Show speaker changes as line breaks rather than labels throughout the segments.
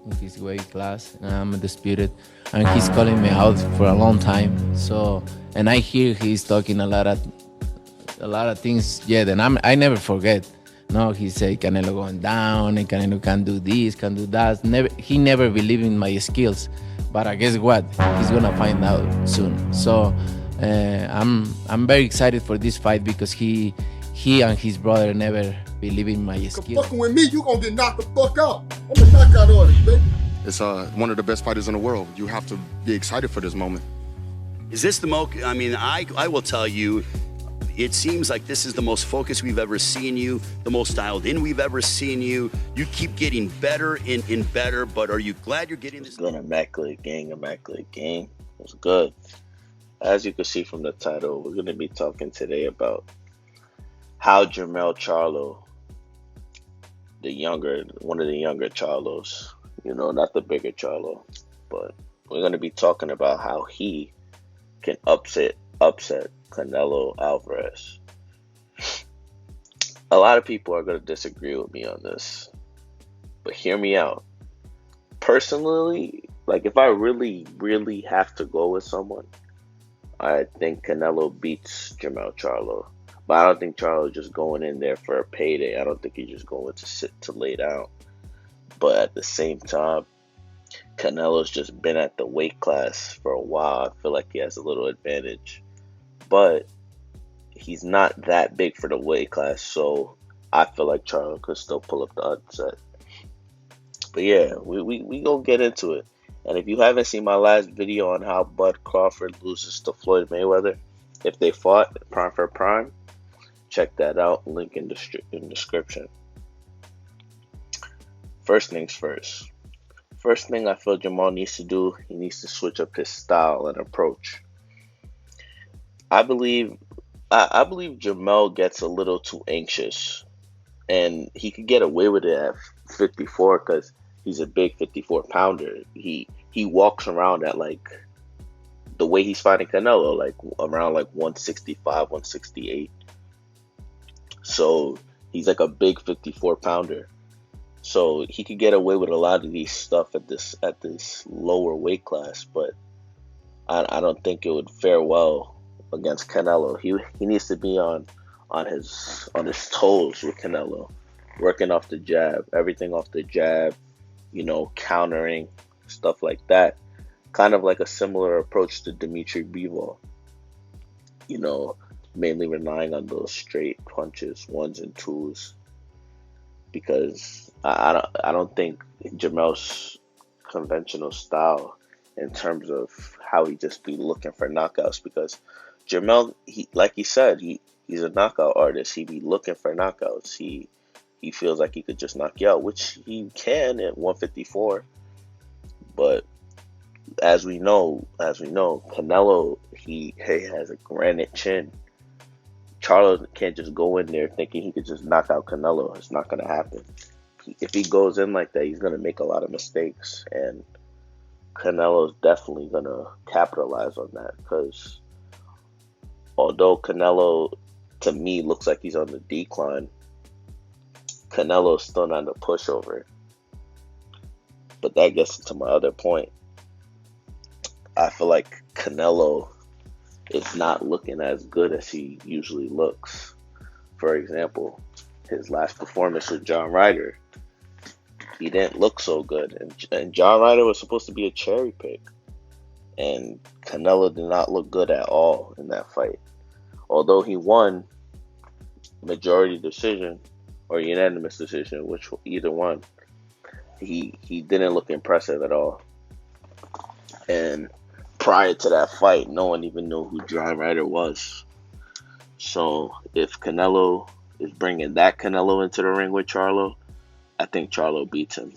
in his weight class, and I'm undisputed. And he's calling me out for a long time. So, and I hear he's talking a lot of things. Yeah, and I never forget. No, he say Canelo going down, and Canelo can do this, can do that. He never believed in my skills, but I guess what? He's gonna find out soon. So I'm very excited for this fight because he and his brother never believe in my skills.
Fucking with me, you gonna get knocked the fuck out. I'm a knockout artist, baby.
It's one of the best fighters in the world. You have to be excited for this moment.
Is this the most? I mean, I will tell you, it seems like this is the most focused we've ever seen you, the most dialed in we've ever seen you. You keep getting better and better, but are you glad you're getting this?
Good, immaculate game. It was good. As you can see from the title, we're going to be talking today about how Jermell Charlo, one of the younger Charlos, not the bigger Charlo, but we're going to be talking about how he can upset Canelo Alvarez. A lot of people are going to disagree with me on this, but hear me out. Personally, like if I really, really have to go with someone, I think Canelo beats Jermell Charlo. But I don't think Charlo just going in there for a payday. I don't think he's just going to sit to lay down. But at the same time, Canelo's just been at the weight class for a while. I feel like he has a little advantage. But he's not that big for the weight class, so I feel like Charlo could still pull up the upset. But yeah, we gonna get into it. And if you haven't seen my last video on how Bud Crawford loses to Floyd Mayweather, if they fought prime for prime, check that out. Link in the description. First things first. First thing I feel Jermell needs to do, he needs to switch up his style and approach. I believe Jermell gets a little too anxious, and he could get away with it at 54 because he's a big 54 pounder. He walks around at like the way he's fighting Canelo, like around like 165, 168. So he's like a big 54 pounder. So he could get away with a lot of these stuff at this lower weight class, but I don't think it would fare well against Canelo. He needs to be on his toes with Canelo, working off the jab, everything off the jab, countering, stuff like that. Kind of like a similar approach to Dimitri Bivol, mainly relying on those straight punches, ones and twos, because I don't think Jermell's conventional style in terms of how he just be looking for knockouts, because Jermell, like he said, he's a knockout artist. He be looking for knockouts. He feels like he could just knock you out, which he can at 154. But as we know, Canelo, he has a granite chin. Charlo can't just go in there thinking he could just knock out Canelo. It's not going to happen. If he goes in like that, he's going to make a lot of mistakes, and Canelo's definitely going to capitalize on that, because although Canelo, to me, looks like he's on the decline, Canelo's still not a pushover. But that gets into my other point. I feel like Canelo is not looking as good as he usually looks. For example, his last performance with John Ryder, he didn't look so good. And John Ryder was supposed to be a cherry pick. And Canelo did not look good at all in that fight. Although he won majority decision or unanimous decision, which either one, he didn't look impressive at all. And prior to that fight, no one even knew who John Ryder was. So if Canelo is bringing that Canelo into the ring with Charlo, I think Charlo beats him.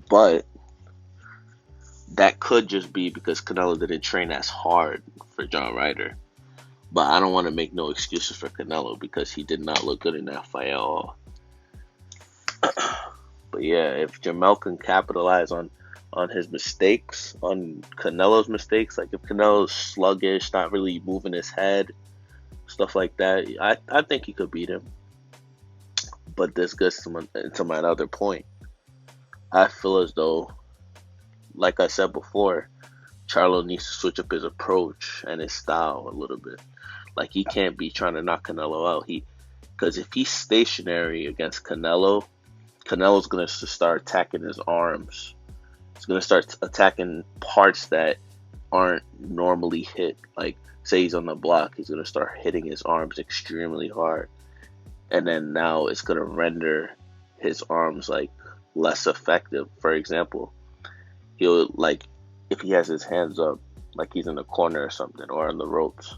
But that could just be because Canelo didn't train as hard for John Ryder. But I don't want to make no excuses for Canelo, because he did not look good in that fight at all. But yeah, if Jermell can capitalize on his mistakes, on Canelo's mistakes, like if Canelo's sluggish, not really moving his head, stuff like that, I think he could beat him. But this gets into my other point. I feel as though, like I said before, Charlo needs to switch up his approach and his style a little bit. Like he can't be trying to knock Canelo out. Because if he's stationary against Canelo, Canelo's gonna start attacking his arms. He's gonna start attacking parts that aren't normally hit. Like say he's on the block, he's gonna start hitting his arms extremely hard, and then now it's gonna render his arms like less effective. For example, he'll like if he has his hands up, like he's in the corner or something, or on the ropes,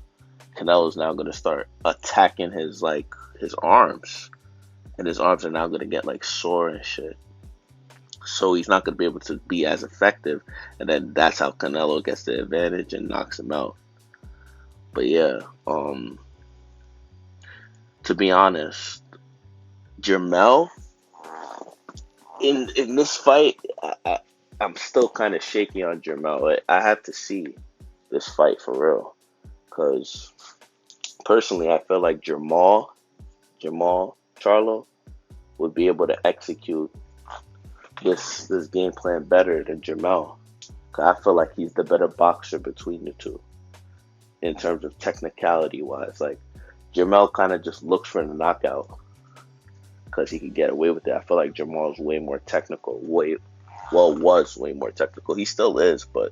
Canelo's now gonna start attacking his arms, and his arms are now gonna get like sore and shit. So he's not gonna be able to be as effective, and then that's how Canelo gets the advantage and knocks him out. But yeah, to be honest, Jermell in this fight, I'm still kind of shaky on Jermell. I have to see this fight for real, because personally, I feel like Jermell Charlo would be able to execute this game plan better than Jermell. I feel like he's the better boxer between the two in terms of technicality wise. Like Jermell kind of just looks for the knockout because he can get away with it. I feel like Jermell's way more technical. Was way more technical. He still is, but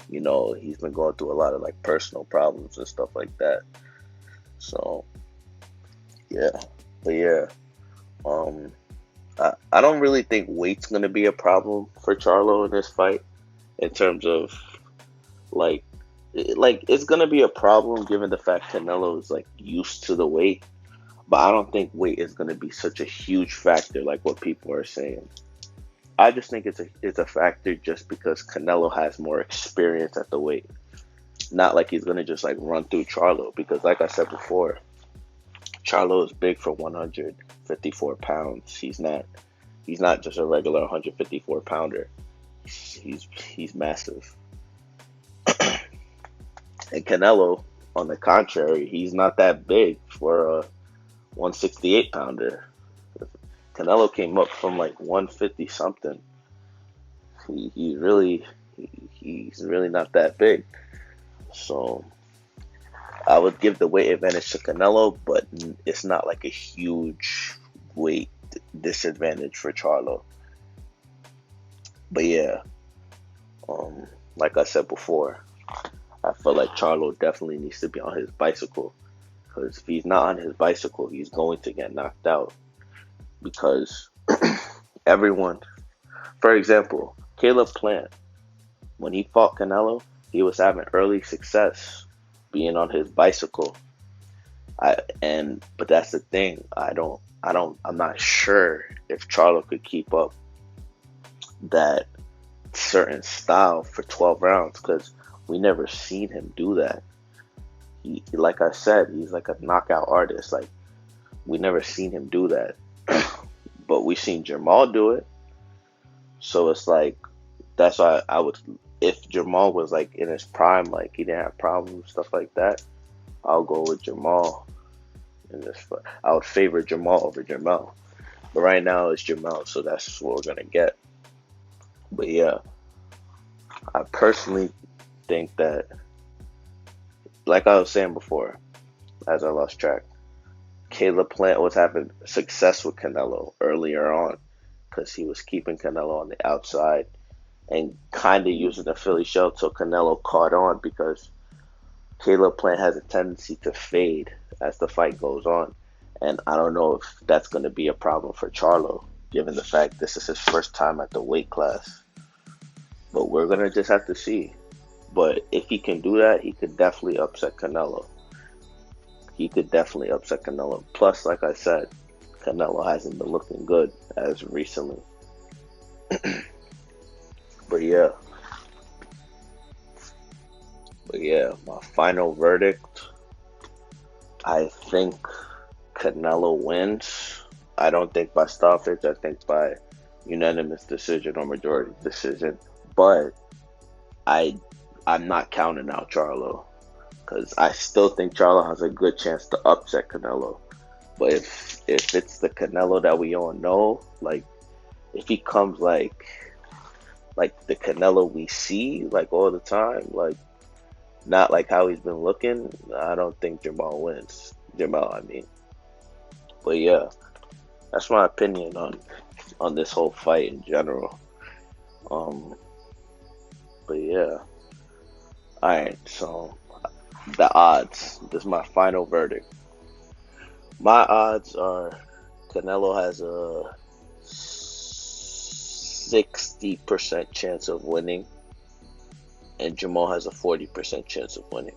you know, he's been going through a lot of like personal problems and stuff like that. So yeah, but yeah, I don't really think weight's gonna be a problem for Charlo in this fight. In terms of like it's gonna be a problem given the fact Canelo is like used to the weight, but I don't think weight is gonna be such a huge factor like what people are saying. I just think it's a factor just because Canelo has more experience at the weight. Not like he's gonna just like run through Charlo, because like I said before, Charlo is big for 154 pounds. He's not just a regular 154 pounder. He's massive. And Canelo, on the contrary, he's not that big for a 168 pounder. Canelo came up from like 150 something. He's really not that big. So I would give the weight advantage to Canelo, but it's not like a huge weight disadvantage for Charlo. But yeah, like I said before, I feel like Charlo definitely needs to be on his bicycle, because if he's not on his bicycle, he's going to get knocked out. Because everyone, for example, Caleb Plant, when he fought Canelo, he was having early success being on his bicycle. But that's the thing. I'm not sure if Charlo could keep up that certain style for 12 rounds, because we never seen him do that. Like I said, he's like a knockout artist. Like we never seen him do that. But we seen Jermell do it. So it's like, that's why I would, if Jermell was like in his prime, like he didn't have problems, stuff like that, I'll go with Jermell in this fight. I would favor Jermell over Jermell. But right now it's Jermell, so that's what we're gonna get. But yeah, I personally think that, like I was saying before, as I lost track, Caleb Plant was having success with Canelo earlier on because he was keeping Canelo on the outside and kind of using the Philly shell till Canelo caught on, because Caleb Plant has a tendency to fade as the fight goes on. And I don't know if that's going to be a problem for Charlo, given the fact this is his first time at the weight class. But we're going to just have to see. But if he can do that, he could definitely upset Canelo. Plus, like I said, Canelo hasn't been looking good as recently. But yeah, my final verdict, I think Canelo wins. I don't think by stoppage. I think by unanimous decision or majority decision. But I'm not counting out Charlo, because I still think Charlo has a good chance to upset Canelo. But if it's the Canelo that we all know, like if he comes like the Canelo we see like all the time, like not like how he's been looking, I don't think Jermell wins. Jermell, I mean. But yeah, that's my opinion on this whole fight in general. Um, but yeah. Alright, so the odds. This is my final verdict. My odds are Canelo has a 60% chance of winning, and Jermell has a 40% chance of winning.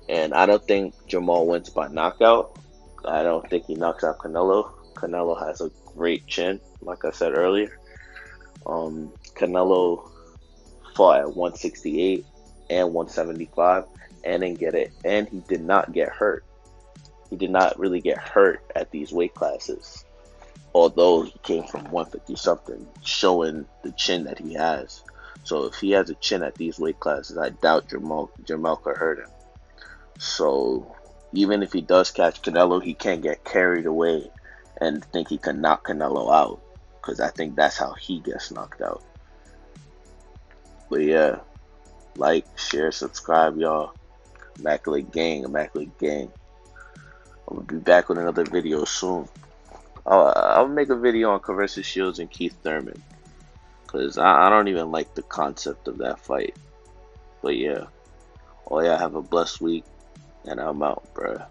And I don't think Jermell wins by knockout. I don't think he knocks out Canelo. Canelo has a great chin, like I said earlier. Canelo fought at 168 and 175 and didn't get it, and he did not get hurt. He did not really get hurt at these weight classes, although he came from 150 something, showing the chin that he has. So if he has a chin at these weight classes, I doubt Jermell could hurt him. So even if he does catch Canelo, he can't get carried away and think he can knock Canelo out, because I think that's how he gets knocked out. But yeah, like, share, subscribe, y'all. Immaculate Gang, Immaculate Gang. I'm gonna be back with another video soon. I'll make a video on Carissa Shields and Keith Thurman, because I don't even like the concept of that fight. But yeah, oh yeah, have a blessed week, and I'm out, bruh.